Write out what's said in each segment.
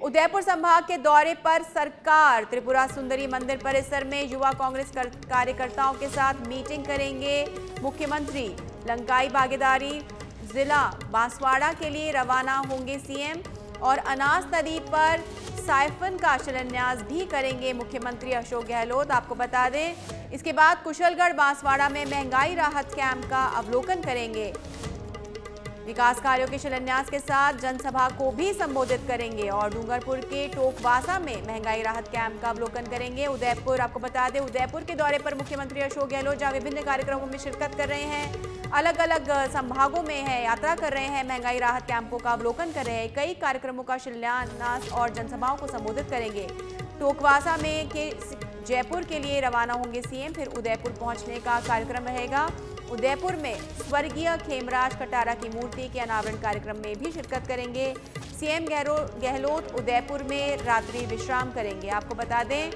उदयपुर संभाग के दौरे पर सरकार त्रिपुरा सुंदरी मंदिर परिसर में युवा कांग्रेस कार्यकर्ताओं के साथ मीटिंग करेंगे मुख्यमंत्री। लंकाई भागीदारी जिला बांसवाड़ा के लिए रवाना होंगे सीएम और अनास नदी पर साइफन का शिलान्यास भी करेंगे मुख्यमंत्री अशोक गहलोत। आपको बता दें, इसके बाद कुशलगढ़ बांसवाड़ा में महंगाई राहत कैंप का अवलोकन करेंगे। विकास कार्यों के शिलान्यास के साथ जनसभा को भी संबोधित करेंगे और डूंगरपुर के टोकवासा में महंगाई राहत कैंप का अवलोकन करेंगे। उदयपुर, आपको बता दें, उदयपुर के दौरे पर मुख्यमंत्री अशोक गहलोत जहां विभिन्न कार्यक्रमों में शिरकत कर रहे हैं, अलग अलग संभागों में है यात्रा कर रहे हैं, महंगाई राहत कैंपों का अवलोकन कर रहे हैं, कई कार्यक्रमों का शिलान्यास और जनसभाओं को संबोधित करेंगे। टोकवासा में जयपुर के लिए रवाना होंगे सीएम, फिर उदयपुर पहुंचने का कार्यक्रम रहेगा। उदयपुर में स्वर्गीय खेमराज कटारा की मूर्ति के अनावरण कार्यक्रम में भी शिरकत करेंगे। सीएम गहलोत उदयपुर में रात्रि विश्राम करेंगे। आपको बता दें,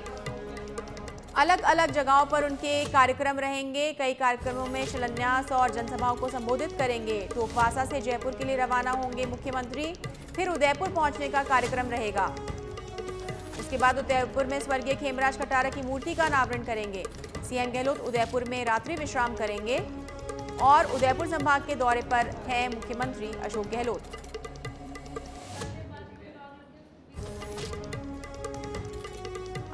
अलग अलग जगहों पर उनके कार्यक्रम रहेंगे, कई कार्यक्रमों में शिलान्यास और जनसभाओं को संबोधित करेंगे। टोकवासा से जयपुर के लिए रवाना होंगे मुख्यमंत्री, फिर उदयपुर पहुंचने का कार्यक्रम रहेगा। उसके बाद उदयपुर में स्वर्गीय खेमराज कटारा की मूर्ति का अनावरण करेंगे। सीएम गहलोत उदयपुर में रात्रि विश्राम करेंगे और उदयपुर संभाग के दौरे पर हैं मुख्यमंत्री अशोक गहलोत।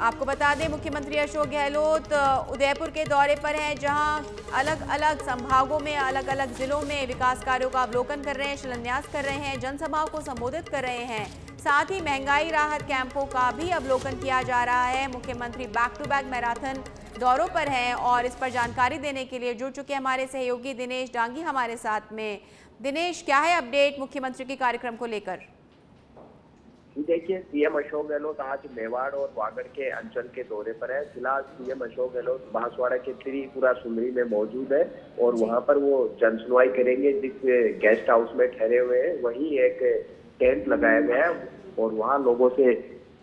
आपको बता दें, मुख्यमंत्री अशोक गहलोत उदयपुर के दौरे पर हैं, जहां अलग अलग संभागों में, अलग अलग जिलों में विकास कार्यों का अवलोकन कर रहे हैं, शिलान्यास कर रहे हैं, जनसभाओं को संबोधित कर रहे हैं। साथ ही महंगाई राहत कैंपों का भी अवलोकन किया जा रहा है। मुख्यमंत्री बैक टू बैक मैराथन दौरों पर हैं और इस पर जानकारी देने के लिए जुड़ चुके हमारे सहयोगी दिनेश डांगी हमारे साथ में। दिनेश, क्या है अपडेट मुख्यमंत्री के कार्यक्रम को लेकर? देखिए, सीएम अशोक गहलोत आज मेवाड़ और वागड़ के अंचल के दौरे पर है। फिलहाल सीएम अशोक गहलोत बांसवाड़ा के त्रिपुरा सुंदरी में मौजूद है और वहां पर वो जनसुनवाई करेंगे। जिस गेस्ट हाउस में ठहरे हुए हैं वहीं एक टेंट लगाया गया है और वहां लोगों से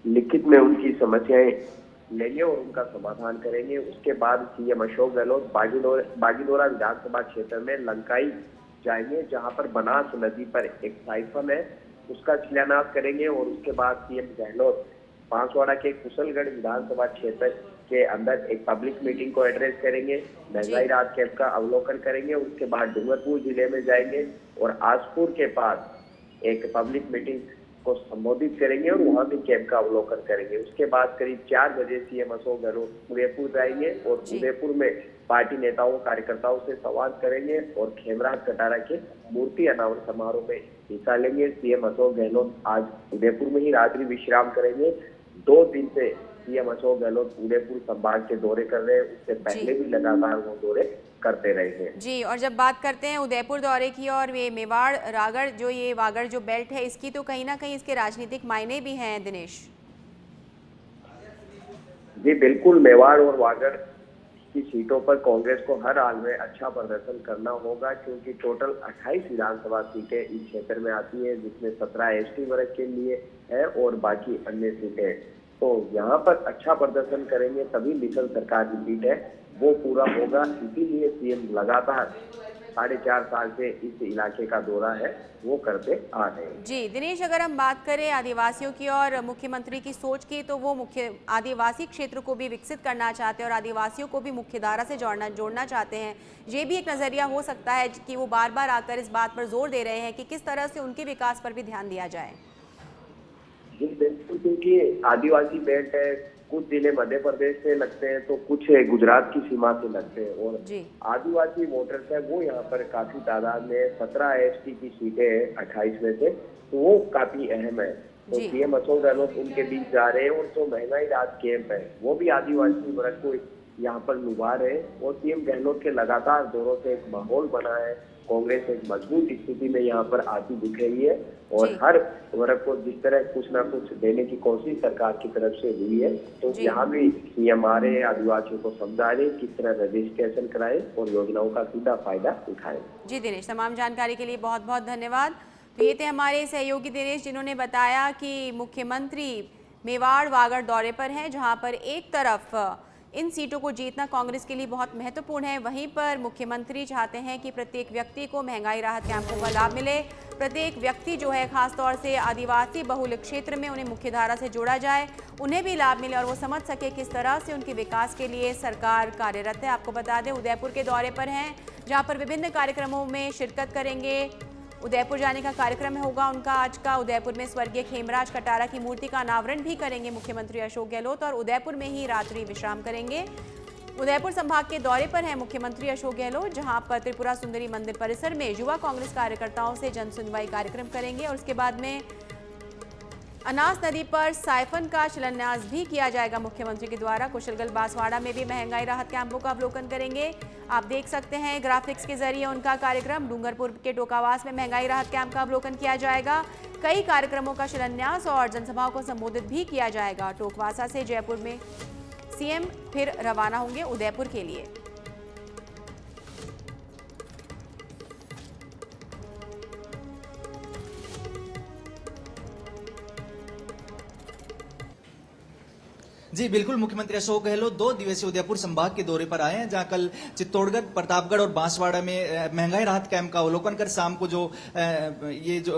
लिखित में उनकी समस्याएं लेंगे और उनका समाधान करेंगे। उसके बाद सीएम अशोक गहलोत बागीदोरा विधानसभा क्षेत्र में लंकाई जाएंगे, जहां पर बनास नदी पर एक साइफन है, उसका शिलान्यास करेंगे और उसके बाद सीएम गहलोत बांसवाड़ा के कुशलगढ़ विधानसभा क्षेत्र के अंदर एक पब्लिक मीटिंग को एड्रेस करेंगे, महंगाई राहत कैंप का अवलोकन करेंगे। उसके बाद डूंगरपुर जिले में जाएंगे और आसपुर के पास एक पब्लिक मीटिंग को संबोधित करेंगे और वहां भी कैंप का अवलोकन करेंगे। उसके बाद करीब 4 बजे सीएम अशोक गहलोत उदयपुर जाएंगे और उदयपुर में पार्टी नेताओं कार्यकर्ताओं से संवाद करेंगे और खेमराज कटारा के मूर्ति अनावरण समारोह में हिस्सा लेंगे। सीएम अशोक गहलोत आज उदयपुर में ही रात्रि विश्राम करेंगे। 2 दिन से सीएम अशोक गहलोत उदयपुर संभाग के दौरे कर रहे हैं, उससे पहले भी लगातार वो दौरे करते रहे हैं। जी, और जब बात करते हैं उदयपुर दौरे की और ये मेवाड़ रागड़ वागड़ जो बेल्ट है, इसकी तो कहीं ना कहीं इसके राजनीतिक मायने भी हैं दिनेश। जी बिल्कुल, मेवाड़ और वागड़ की सीटों पर कांग्रेस को हर हाल में अच्छा प्रदर्शन करना होगा, क्योंकि टोटल 28 विधानसभा सीटें इस क्षेत्र में आती हैं, जिसमें 17 एसटी वर्ग के लिए है और बाकी अन्य सीटें। तो यहाँ पर अच्छा प्रदर्शन करेंगे तभी मिशन सरकार की सीट है वो पूरा होगा। इसीलिए सीएम लगातार 4.5 साल से इस इलाके का दौरा है वो करते आ रहे हैं। जी दिनेश, अगर हम बात करें आदिवासियों की और मुख्यमंत्री की सोच की, तो वो आदिवासी क्षेत्र को भी विकसित करना चाहते हैं और आदिवासियों को भी मुख्यधारा से जोड़ना चाहते हैं। ये भी एक नजरिया हो सकता है कि वो बार बार आकर इस बात पर जोर दे रहे हैं कि किस तरह से उनके विकास पर भी ध्यान दिया जाए। जी बिल्कुल, क्योंकि आदिवासी बेल्ट है, कुछ जिले मध्य प्रदेश से लगते हैं तो कुछ गुजरात की सीमा से लगते हैं और आदिवासी वोटर्स है वो यहाँ पर काफी तादाद में 17 एसटी की सीटें हैं 28 में से, तो वो काफी अहम है। तो सीएम अशोक गहलोत उनके बीच जा रहे हैं और जो महंगाई राहत कैंप है वो भी आदिवासी वर्ग को यहाँ पर लुभा रहे हैं और सीएम गहलोत के लगातार दौरों से एक माहौल बना है। कांग्रेस एक मजबूत स्थिति में यहाँ पर आती दिख रही है और हर वर्ग को जिस तरह कुछ ना कुछ देने की कोशिश सरकार की तरफ से हुई है, तो यहाँ भी सीएम आ रहे हैं, आदिवासियों को समझा रहे हैं किस तरह रजिस्ट्रेशन कराए और योजनाओं का सीधा फायदा उठाए। जी दिनेश, तमाम जानकारी के लिए बहुत बहुत धन्यवाद। तो ये थे हमारे सहयोगी दिनेश, जिन्होंने बताया कि मुख्यमंत्री मेवाड़ वागड़ दौरे पर हैं, जहाँ पर एक तरफ इन सीटों को जीतना कांग्रेस के लिए बहुत महत्वपूर्ण है। वहीं पर मुख्यमंत्री चाहते हैं कि प्रत्येक व्यक्ति को महंगाई राहत कैंपों का लाभ मिले। प्रत्येक व्यक्ति जो है खासतौर से आदिवासी बहुल क्षेत्र में उन्हें मुख्यधारा से जोड़ा जाए, उन्हें भी लाभ मिले और वो समझ सके किस तरह से उनके विकास के लिए सरकार कार्यरत है। आपको बता दें उदयपुर के दौरे पर हैं, जहां पर विभिन्न कार्यक्रमों में शिरकत करेंगे। उदयपुर जाने का कार्यक्रम होगा उनका आज का। उदयपुर में स्वर्गीय खेमराज कटारा की मूर्ति का अनावरण भी करेंगे मुख्यमंत्री अशोक गहलोत और उदयपुर में ही रात्रि विश्राम करेंगे। उदयपुर संभाग के दौरे पर हैं मुख्यमंत्री अशोक गहलोत, जहां पर त्रिपुरा सुंदरी मंदिर परिसर में युवा कांग्रेस कार्यकर्ताओं से जन सुनवाई कार्यक्रम करेंगे और उसके बाद में अनास नदी पर साइफन का शिलान्यास भी किया जाएगा मुख्यमंत्री के द्वारा। कुशलगढ़ बांसवाड़ा में भी महंगाई राहत कैंपों का अवलोकन करेंगे। आप देख सकते हैं ग्राफिक्स के जरिए उनका कार्यक्रम। डूंगरपुर के टोकावास में महंगाई राहत कैंप का अवलोकन किया जाएगा। कई कार्यक्रमों का शिलान्यास और जनसभाओं को संबोधित भी किया जाएगा। टोकवासा से जयपुर में सीएम फिर रवाना होंगे उदयपुर के लिए। जी बिल्कुल, मुख्यमंत्री अशोक गहलोत 2 दिवसीय उदयपुर संभाग के दौरे पर आए हैं, जहां कल चित्तौड़गढ़, प्रतापगढ़ और बांसवाड़ा में महंगाई राहत कैंप का अवलोकन कर शाम को जो ये जो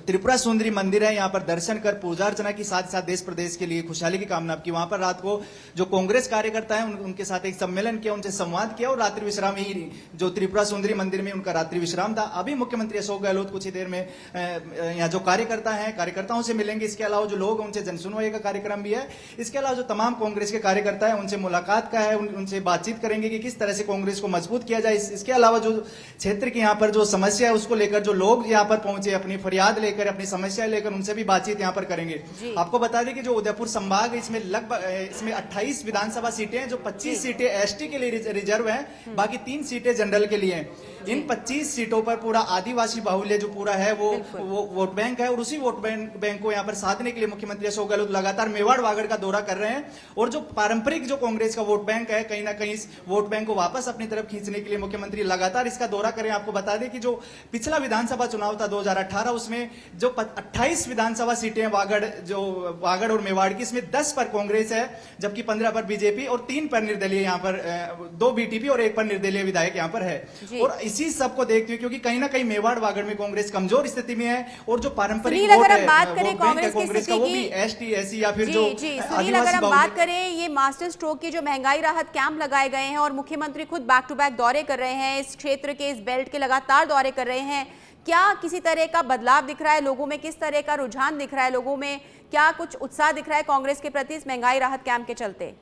त्रिपुरा सुंदरी मंदिर है यहाँ पर दर्शन कर पूजा अर्चना की, साथ साथ देश प्रदेश के लिए खुशहाली की कामना की। वहां पर रात को जो कांग्रेस कार्यकर्ता है उनके साथ एक सम्मेलन किया, उनसे संवाद किया और रात्रि विश्राम ही जो त्रिपुरा सुंदरी मंदिर में उनका रात्रि विश्राम था। अभी मुख्यमंत्री अशोक गहलोत कुछ ही देर में यहाँ जो कार्यकर्ता है कार्यकर्ताओं से मिलेंगे। इसके अलावा जो लोग उनसे जनसुनवाई का कार्यक्रम भी है। इसके अलावा जो तमाम कांग्रेस के कार्यकर्ता है उनसे मुलाकात का है, उनसे बातचीत करेंगे कि किस तरह से कांग्रेस को मजबूत किया जाए। इसके अलावा जो क्षेत्र की यहाँ पर जो समस्या है उसको लेकर जो लोग यहाँ पर पहुंचे अपनी फरियाद लेकर, अपनी समस्या लेकर, उनसे भी बातचीत यहाँ पर करेंगे। आपको बता दें कि जो उदयपुर संभाग है इसमें लगभग 28 विधानसभा सीटें हैं, जो 25 सीटें एसटी के लिए रिजर्व है, बाकी 3 सीटें जनरल के लिए हैं। इन 25 सीटों पर पूरा आदिवासी बाहुल्य जो पूरा है वो वोट बैंक है और उसी वोट बैंक को यहाँ पर साधने के लिए मुख्यमंत्री अशोक गहलोत लगातार मेवाड़ वागड़ का दौरा कर रहे हैं और जो पारंपरिक जो कांग्रेस का वोट बैंक है, कहीं ना कहीं इस वोट बैंक को वापस अपनी तरफ खींचने के लिए मुख्यमंत्री लगातार इसका दौरा करें। आपको बता दें कि जो पिछला विधानसभा चुनाव था 2018, उसमें जो 28 विधानसभा सीटें वागड़ और मेवाड़ की, इसमें 10 पर कांग्रेस है, जबकि 15 पर बीजेपी और 3 पर निर्दलीय, यहाँ पर 2 बीटीपी और 1 पर निर्दलीय विधायक यहाँ पर है। और इसी सबको देखते हुए क्योंकि कहीं ना कहीं मेवाड़ वागड़ में कांग्रेस कमजोर स्थिति में है और जो पारंपरिक वोट है कांग्रेस का वो भी एसटी एससी या फिर जो सुनील, अगर हम बात करें ये मास्टर स्ट्रोक के जो महंगाई राहत कैंप लगाए गए हैं और मुख्यमंत्री खुद बैक टू बैक दौरे कर रहे हैं, इस क्षेत्र के इस बेल्ट के लगातार दौरे कर रहे हैं, क्या किसी तरह का बदलाव दिख रहा है लोगों में? किस तरह का रुझान दिख रहा है लोगों में? क्या कुछ उत्साह दिख रहा है कांग्रेस के प्रति इस महंगाई राहत कैंप के चलते?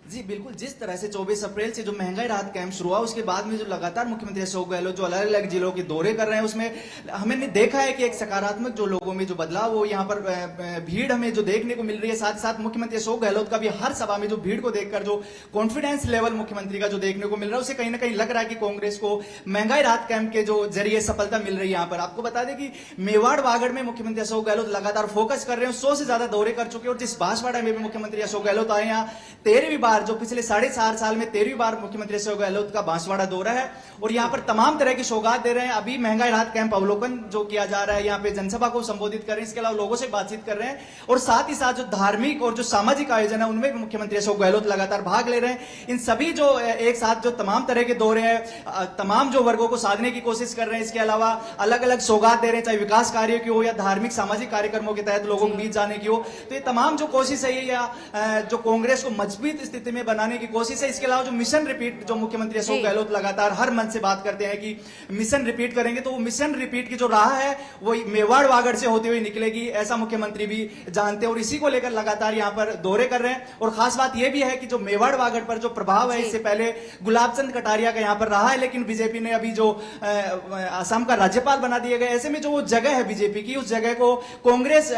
जी बिल्कुल, जिस तरह से 24 अप्रैल से जो महंगाई राहत कैंप शुरू हुआ उसके बाद में जो लगातार मुख्यमंत्री अशोक गहलोत जो अलग अलग जिलों के दौरे कर रहे हैं, उसमें हमने देखा है कि एक सकारात्मक जो लोगों में जो बदलाव वो यहाँ पर भीड़ हमें जो देखने को मिल रही है। साथ साथ मुख्यमंत्री अशोक गहलोत का भी हर सभा में जो भीड़ को देखकर जो कॉन्फिडेंस लेवल मुख्यमंत्री का जो देखने को मिल रहा है, उसे कहीं ना कहीं लग रहा है कि कांग्रेस को महंगाई राहत कैंप के जो जरिए सफलता मिल रही है। यहाँ पर आपको बता दें कि मेवाड़ वागड़ में मुख्यमंत्री अशोक गहलोत लगातार फोकस कर रहे हैं, 100 से ज्यादा दौरे कर चुके हैं और जिस बांसवाड़ा में भी मुख्यमंत्री अशोक गहलोत आए, यहाँ 13वीं बार, जो पिछले 4.5 साल में 13वीं बार मुख्यमंत्री अशोक गहलोत का बांसवाड़ा दौरा है और यहाँ पर तमाम तरह की सौगात दे रहे हैं। अभी महंगाई राहत कैंप अवलोकन जो किया जा रहा है, यहाँ पे जनसभा को संबोधित कर रहे हैं, इसके अलावा लोगों से बातचीत कर रहे हैं और साथ ही साथ जो धार्मिक और जो सामाजिक आयोजन है उनमें भी मुख्यमंत्री अशोक गहलोत लगातार भाग ले रहे हैं। इन सभी जो एक साथ जो तमाम तरह के दौरे हैं, तमाम जो वर्गों को साधने की कोशिश कर रहे हैं, इसके अलावा अलग अलग सौगात दे रहे हैं, चाहे विकास कार्यों की हो या धार्मिक सामाजिक कार्यक्रमों के तहत लोगों के बीच जाने की हो। तो ये तमाम जो कोशिश है ये जो कांग्रेस को मजबूत स्थिति में बनाने की कोशिश है। इसके अलावा जो मिशन रिपीट जो मुख्यमंत्री अशोक गहलोत लगातार हर मंच से बात करते हैं कि मिशन रिपीट करेंगे, तो वो मिशन रिपीट की जो राह है वो मेवाड़ वागड़ से होती हुई निकलेगी, ऐसा मुख्यमंत्री भी जानते हैं और इसी को लेकर लगातार यहाँ पर दौरे कर रहे हैं। और खास बात यह भी है कि जो मेवाड़ वागड़ पर जो प्रभाव है, इससे पहले गुलाबचंद कटारिया का यहाँ पर रहा है, लेकिन बीजेपी ने अभी जो असम का राज्यपाल बना दिया गया, ऐसे में जो वो जगह है बीजेपी की, उस जगह को कांग्रेस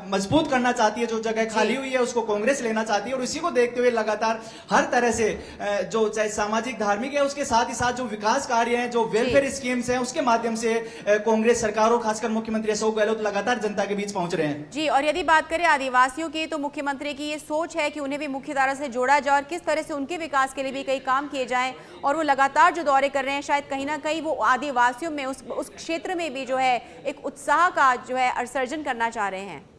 मजबूत करना चाहती है। जो जगह खाली हुई है उसको कांग्रेस लेना चाहती है और इसी को देखते हुए लगातार हर तरह से जो चाहे सामाजिक धार्मिक है, उसके साथ ही साथ जो विकास कार्य हैं, जो वेलफेयर स्कीम्स हैं, उसके माध्यम से कांग्रेस सरकार और खासकर मुख्यमंत्री अशोक गहलोत लगातार जनता के बीच पहुंच रहे हैं। जी, और यदि बात करें आदिवासियों की, तो मुख्यमंत्री की ये सोच है कि उन्हें भी मुख्यधारा से जोड़ा जाए और किस तरह से उनके विकास के लिए भी कई काम किए जाएं, और वो लगातार जो दौरे कर रहे हैं, शायद कहीं ना कहीं वो आदिवासियों में उस क्षेत्र में भी जो है एक उत्साह का जो है सर्जन करना चाह रहे हैं।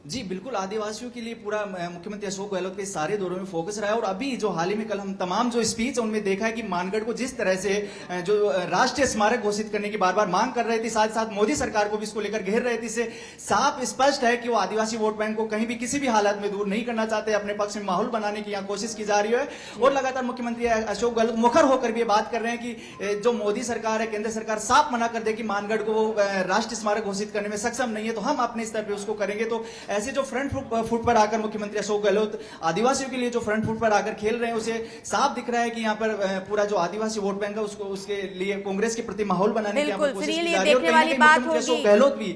जी बिल्कुल, आदिवासियों के लिए पूरा मुख्यमंत्री अशोक गहलोत के सारे दौरों में फोकस रहा है। और अभी जो हाल ही में कल हम तमाम जो स्पीच है उनमें देखा है कि मानगढ़ को जिस तरह से जो राष्ट्रीय स्मारक घोषित करने की बार बार मांग कर रहे थे, साथ साथ मोदी सरकार को भी इसको लेकर घेर रहे थे, इससे साफ स्पष्ट है कि वो आदिवासी वोट बैंक को कहीं भी किसी भी हालत में दूर नहीं करना चाहते, अपने पक्ष में माहौल बनाने की यहाँ कोशिश की जा रही है। और लगातार मुख्यमंत्री अशोक गहलोत मुखर होकर भी बात कर रहे हैं कि जो मोदी सरकार है, केंद्र सरकार साफ मना कर दे कि मानगढ़ को राष्ट्रीय स्मारक घोषित करने में सक्षम नहीं है, तो हम अपने स्तर पर उसको करेंगे। तो ऐसे जो फ्रंट फुट पर आकर मुख्यमंत्री अशोक गहलोत आदिवासियों के लिए जो फ्रंट फुट पर आकर खेल रहे हैं, उसे साफ दिख रहा है कि यहाँ पर पूरा जो आदिवासी वोट बैंक है उसको उसके लिए कांग्रेस के प्रति माहौल बनाने की कोशिश की जा रही है। और कहीं ना कहीं अशोक गहलोत भी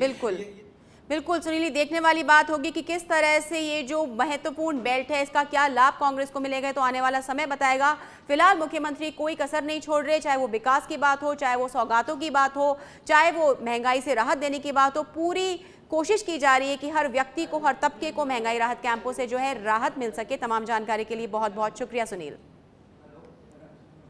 बिल्कुल सुनील, देखने वाली बात होगी कि किस तरह से ये जो महत्वपूर्ण बेल्ट है इसका क्या लाभ कांग्रेस को मिलेगा, तो आने वाला समय बताएगा। फिलहाल मुख्यमंत्री कोई कसर नहीं छोड़ रहे, चाहे वो विकास की बात हो, चाहे वो सौगातों की बात हो, चाहे वो महंगाई से राहत देने की बात हो। पूरी कोशिश की जा रही है कि हर व्यक्ति को, हर तबके को महंगाई राहत कैंपों से जो है राहत मिल सके। तमाम जानकारी के लिए बहुत बहुत शुक्रिया सुनील।